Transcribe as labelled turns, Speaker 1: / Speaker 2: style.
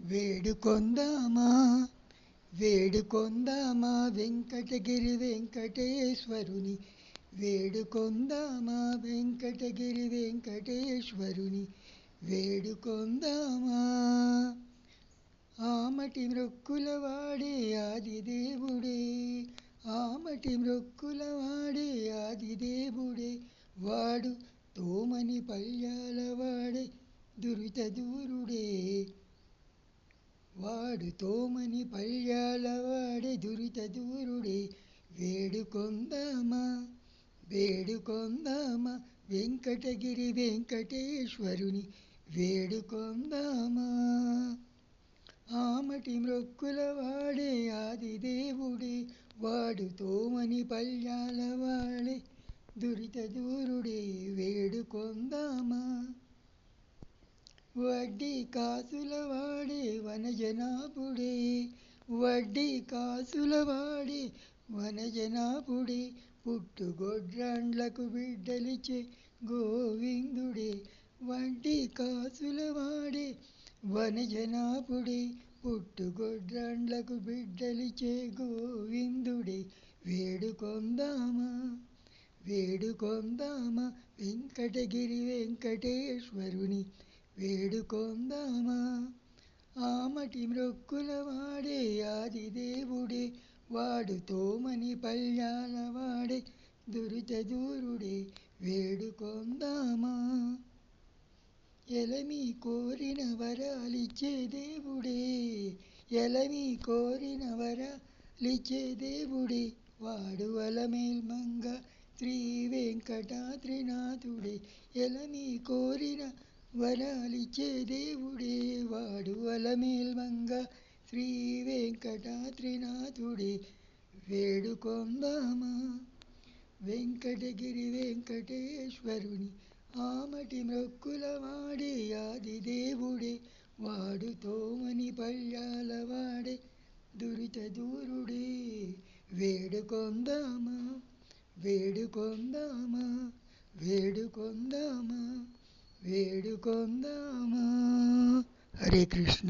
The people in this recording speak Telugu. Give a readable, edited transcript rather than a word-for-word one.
Speaker 1: వేడుకొందామా వేడుకొందామా వెంకటగిరి వెంకటేశ్వరుని వేడుకొందామా వెంకటగిరి వెంకటేశ్వరుని వేడుకొందామా. ఆమటి మ్రొక్కుల వాడే ఆదిదేవుడే, ఆమటి మ్రొక్కుల వాడే ఆదిదేవుడే, వాడు తోమని పల్యాల వాడే దురిత దూరుడే, వాడు తోమని పల్యాల వాడే దురిత దూరుడే. వేడుకొందామా వేడుకొందామా వెంకటగిరి వెంకటేశ్వరుని వేడుకొందామా. ఆమటి మ్రొక్కుల వాడే ఆదిదేవుడే, వాడు తోమని పల్యాల వాడే దురిత దూరుడే. వేడుకొందామా. వడ్డీ కాసుల వాడే వనజనాభుడే, వడ్డీ కాసుల వాడే వనజనాభుడే, పుట్టుగొడ్రాండ్లకు బిడ్డలిచే గోవిందుడే. వడ్డీ కాసుల వాడే వనజనాభుడే, పుట్టుగొడ్రాండ్లకు బిడ్డలిచే గోవిందుడే. వేడుకొందామా వేడుకొందామా వెంకటగిరి వెంకటేశ్వరుని వేడుకొందామా. ఆమటి మ్రొక్కుల వాడే ఆదిదేవుడే, వాడు తోమని పల్యాల వాడే దురిత దూరుడే. వేడుకొందామా. ఎలమి కోరిన వరాలిచ్చే దేవుడే, ఎలమి కోరిన వరాలిచ్చే దేవుడే, వాడు అలమేల్మంగ శ్రీ వెంకటాద్రినాథుడే. ఎలమి కోరిన వరాలిచ్చే దేవుడే, వాడు అలమేల్మంగ శ్రీ వెంకటాద్రినాథుడే. వేడుకొందామా వెంకటగిరి వెంకటేశ్వరుని ఆమటి మ్రొక్కుల వాడే ఆదిదేవుడే, వాడు తోమని పల్యాల వాడే దురిత దూరుడే. వేడుకొందామా వేడుకొందామా వేడుకొందామా వేడుకొందామా. హరే కృష్ణ.